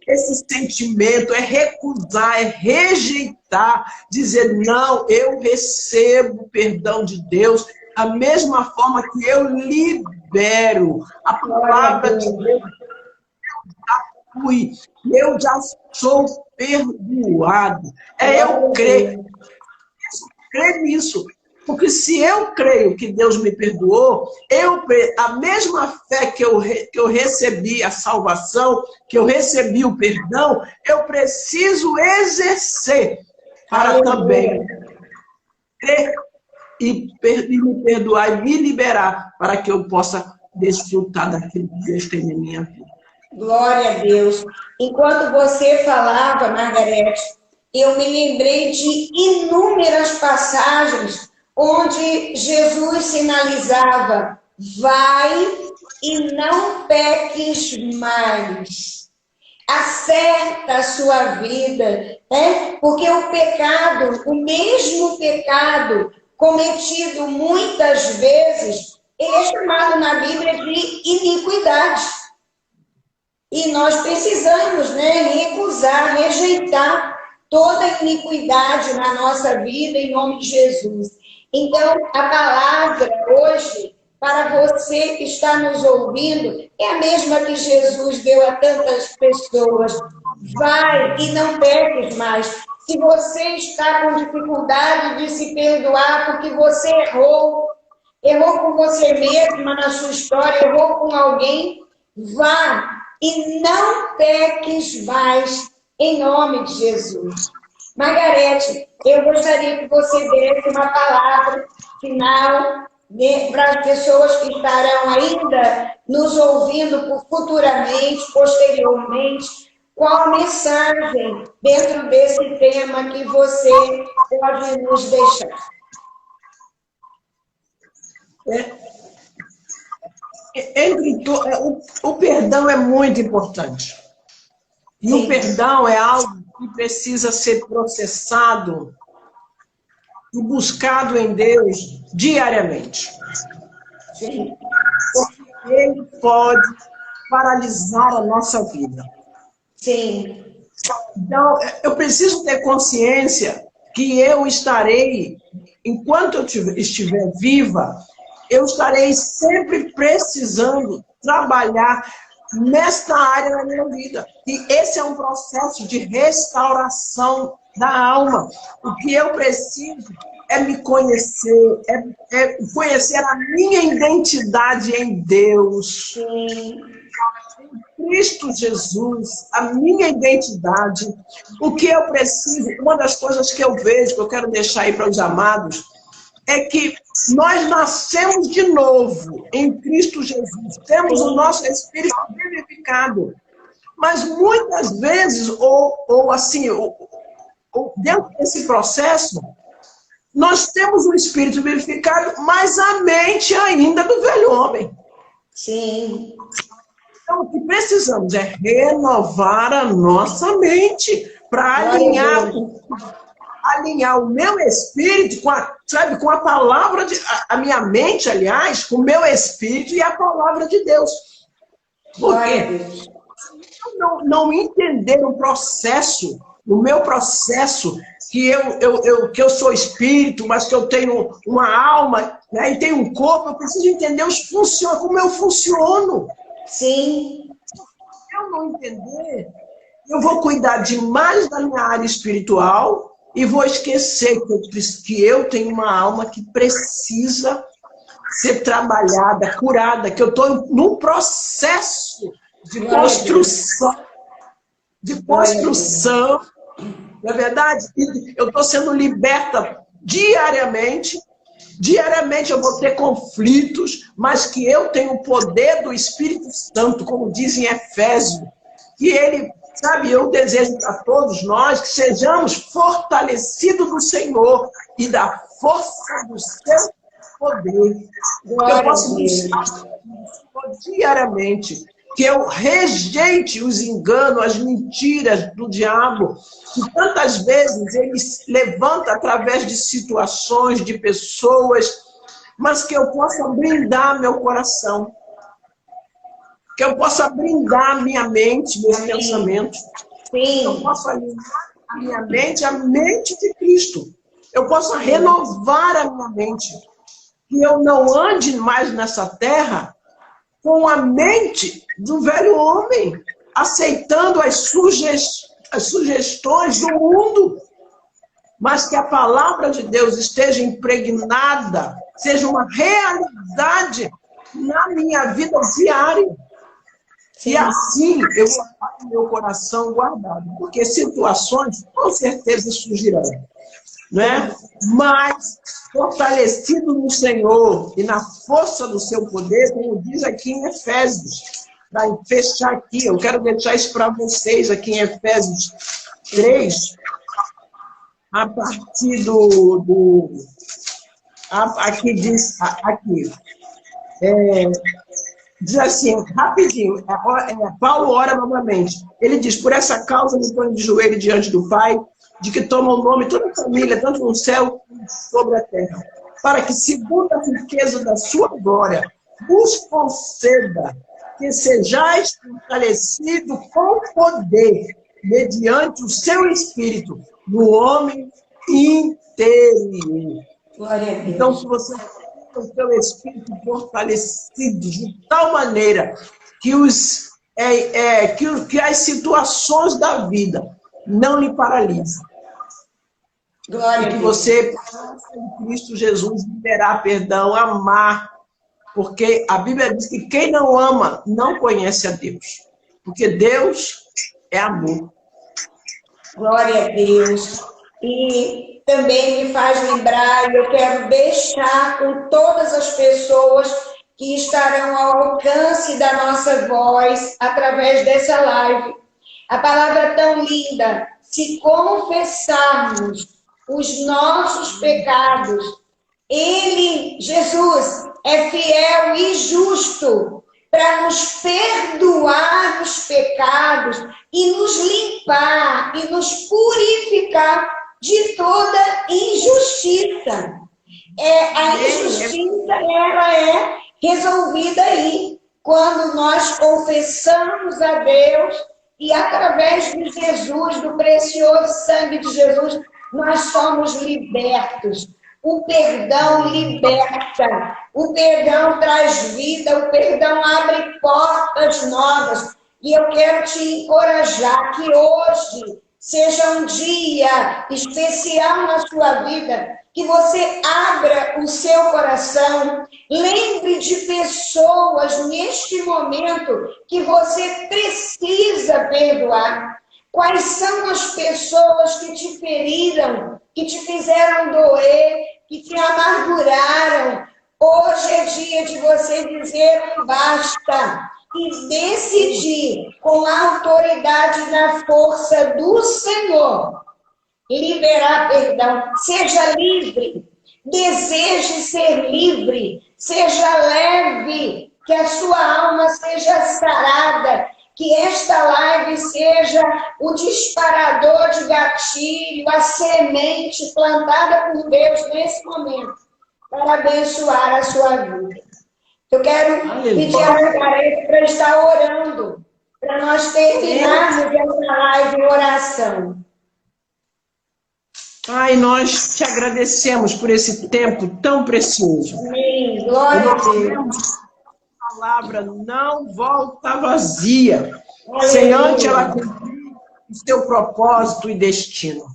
esse sentimento, é recusar, é rejeitar, dizer, não, eu recebo o perdão de Deus da mesma forma que eu libero a palavra de Deus. Eu já sou perdoado. Eu creio. Creio nisso. Porque se eu creio que Deus me perdoou, a mesma fé que eu recebi a salvação, que eu recebi o perdão, eu preciso exercer para também crer e me perdoar e me liberar para que eu possa desfrutar daquilo que Deus tem na minha vida. Glória a Deus. Enquanto você falava, Margarete, eu me lembrei de inúmeras passagens onde Jesus sinalizava, vai e não peques mais. Acerta a sua vida, né? Porque o pecado, o mesmo pecado cometido muitas vezes, ele é chamado na Bíblia de iniquidade. E nós precisamos, né, recusar, rejeitar toda iniquidade na nossa vida em nome de Jesus. Então, a palavra hoje, para você que está nos ouvindo, é a mesma que Jesus deu a tantas pessoas. Vai e não peques mais. Se você está com dificuldade de se perdoar porque você errou com você mesma na sua história, errou com alguém, vá e não peques mais, em nome de Jesus. Margarete, eu gostaria que você desse uma palavra final, né, para as pessoas que estarão ainda nos ouvindo futuramente, posteriormente, qual a mensagem dentro desse tema que você pode nos deixar? O perdão é muito importante. E o perdão é algo que precisa ser processado e buscado em Deus diariamente. Sim. Porque Ele pode paralisar a nossa vida. Sim. Então, eu preciso ter consciência que eu estarei, enquanto eu estiver viva, eu estarei sempre precisando trabalhar nesta área da minha vida. E esse é um processo de restauração da alma. O que eu preciso é me conhecer, é conhecer a minha identidade em Deus. Sim. Em Cristo Jesus, a minha identidade. O que eu preciso, uma das coisas que eu vejo, que eu quero deixar aí para os amados, é que nós nascemos de novo em Cristo Jesus. Temos o nosso espírito vivificado. Mas muitas vezes, dentro desse processo, nós temos o espírito vivificado, mas a mente ainda do velho homem. Sim. Então, o que precisamos é renovar a nossa mente para alinhar o meu espírito com com a palavra a minha mente, aliás, com o meu espírito e a palavra de Deus. Por quê? Não entender o processo, o meu processo, que eu sou espírito, mas que eu tenho uma alma, né, e tenho um corpo, eu preciso entender como eu funciono. Sim. Se eu não entender, eu vou cuidar demais da minha área espiritual e vou esquecer que eu tenho uma alma que precisa ser trabalhada, curada, que eu estou num processo de construção, não é verdade? Eu estou sendo liberta diariamente. Diariamente eu vou ter conflitos, mas que eu tenho o poder do Espírito Santo, como diz em Efésios, que ele, sabe, eu desejo a todos nós que sejamos fortalecidos do Senhor e da força do seu poder. Eu posso buscar diariamente, que eu rejeite os enganos, as mentiras do diabo, que tantas vezes ele se levanta através de situações, de pessoas, mas que eu possa blindar meu coração, que eu possa blindar minha mente, meus pensamentos, que eu possa alinhar a minha mente à mente de Cristo, eu possa renovar a minha mente, que eu não ande mais nessa terra com a mente do velho homem, aceitando as sugestões do mundo, mas que a palavra de Deus esteja impregnada, seja uma realidade na minha vida diária. E assim eu vou ter meu coração guardado, porque situações com certeza surgirão, né? Mas fortalecido no Senhor e na força do seu poder, como diz aqui em Efésios. Para fechar aqui, eu quero deixar isso para vocês aqui em Efésios 3, a partir aqui diz, diz assim, rapidinho, Paulo ora novamente. Ele diz, por essa causa me ponho de joelho diante do Pai, de que toma o nome toda a família, tanto no céu como sobre a terra, para que, segundo a riqueza da sua glória, vos conceda que sejais fortalecido com poder, mediante o seu Espírito, no homem interior. Glória a Deus. Então, se você tem o seu Espírito fortalecido de tal maneira que, que as situações da vida não lhe paralisam, Glória e que você possa, em Cristo Jesus, liberar perdão, amar, porque a Bíblia diz que quem não ama não conhece a Deus, porque Deus é amor. Glória a Deus. E também me faz lembrar, e eu quero deixar com todas as pessoas que estarão ao alcance da nossa voz através dessa live. A palavra tão linda, se confessarmos os nossos pecados, Ele, Jesus, é fiel e justo para nos perdoar os pecados e nos limpar e nos purificar de toda injustiça. A injustiça, ela é resolvida aí, quando nós confessamos a Deus e através de Jesus, do precioso sangue de Jesus, nós somos libertos. O perdão liberta, o perdão traz vida, o perdão abre portas novas. E eu quero te encorajar que hoje seja um dia especial na sua vida, que você abra o seu coração, lembre de pessoas neste momento que você precisa perdoar. Quais são as pessoas que te feriram, que te fizeram doer, que te amarguraram? Hoje é dia de você dizer um basta e decidir com a autoridade e na força do Senhor liberar perdão. Seja livre, deseje ser livre, seja leve, que a sua alma seja sarada, que esta live seja o disparador de gatilho, a semente plantada por Deus nesse momento, para abençoar a sua vida. Eu quero pedir a Margarete para estar orando, para nós terminarmos essa live em oração. Ai, nós te agradecemos por esse tempo tão precioso. Amém. Glória a Deus. A palavra não volta vazia, sem antes ela cumprir o seu propósito e destino.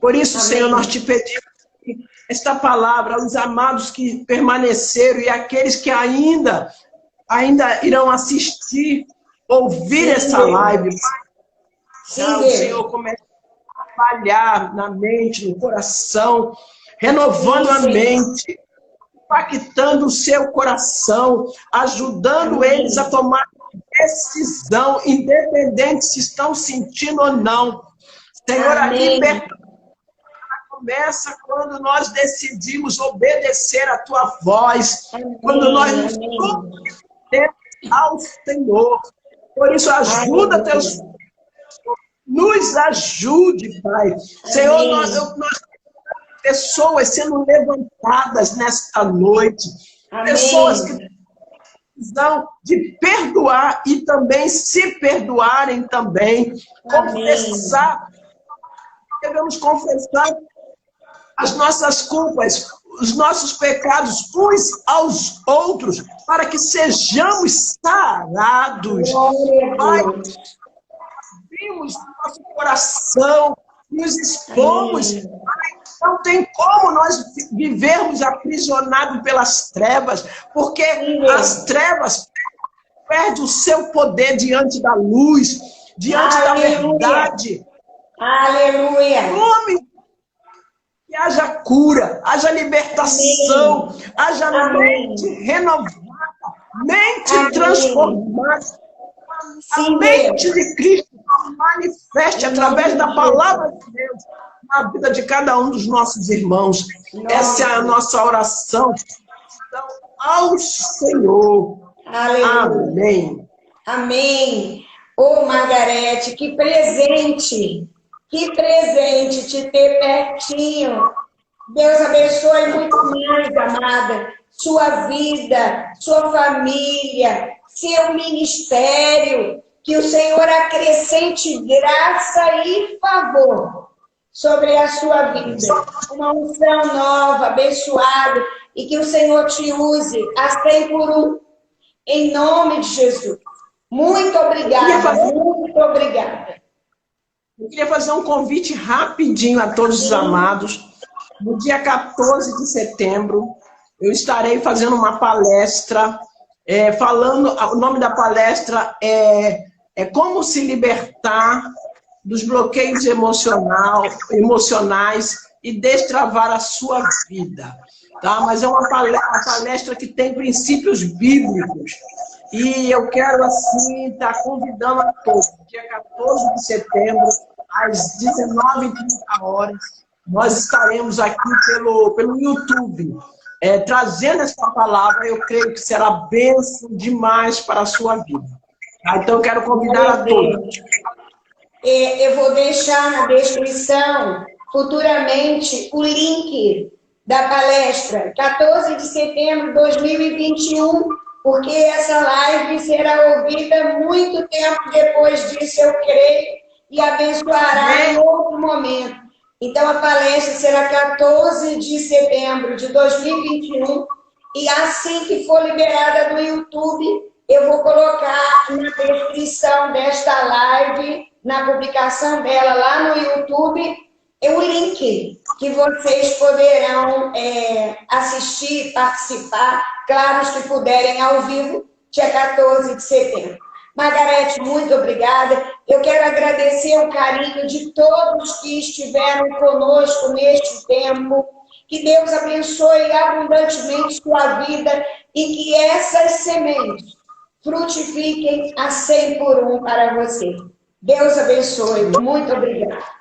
Por isso, amém, Senhor, nós te pedimos que esta palavra, os amados que permaneceram e aqueles que ainda irão assistir, ouvir essa live, o Senhor comece a trabalhar na mente, no coração, renovando a mente, impactando o seu coração, ajudando eles a tomar decisão, independente se estão sentindo ou não. Senhor, a libertação começa quando nós decidimos obedecer a tua voz, quando nós nos comprometemos ao Senhor. Por isso, ajuda teus filhos, nos ajude, Pai. Senhor, nós pessoas sendo levantadas nesta noite, pessoas que precisam de perdoar e também se perdoarem também, confessar, devemos confessar as nossas culpas, os nossos pecados uns aos outros, para que sejamos sarados. Pai, abrimos o nosso coração, nos expomos. Não tem como nós vivermos aprisionados pelas trevas, porque as trevas perdem o seu poder diante da luz, diante da verdade. Aleluia! Que haja cura, haja libertação, haja mente renovada, mente transformada. A mente de Cristo manifeste através da palavra de Deus na vida de cada um dos nossos irmãos. Essa é a nossa oração ao Senhor. Amém. Amém. Ô, Margarete, que presente te ter pertinho. Deus abençoe muito mais, amada, sua vida, sua família, seu ministério. Que o Senhor acrescente graça e favor sobre a sua vida. Uma unção nova, abençoada, e que o Senhor te use a 100 por 1. Em nome de Jesus. Muito obrigada, muito obrigada. Eu queria fazer um convite rapidinho a todos os amados. No dia 14 de setembro, eu estarei fazendo uma palestra, o nome da palestra é Como se libertar dos bloqueios emocionais e destravar a sua vida. Tá? Mas é uma palestra que tem princípios bíblicos. E eu quero, assim, estar convidando a todos. Dia 14 de setembro, às 19h30, nós estaremos aqui pelo YouTube, trazendo essa palavra. Eu creio que será bênção demais para a sua vida. Tá? Então, eu quero convidar a todos. Eu vou deixar na descrição, futuramente, o link da palestra, 14 de setembro de 2021, porque essa live será ouvida muito tempo depois disso, eu creio, e abençoará em outro momento. Então, a palestra será 14 de setembro de 2021, e assim que for liberada do YouTube, eu vou colocar na descrição desta live, na publicação dela lá no YouTube, o link que vocês poderão assistir, participar, claro, os que puderem ao vivo, dia 14 de setembro. Margarete, muito obrigada. Eu quero agradecer o carinho de todos que estiveram conosco neste tempo. Que Deus abençoe abundantemente sua vida e que essas sementes frutifiquem a 100 por 1 para você. Deus abençoe. Muito obrigada.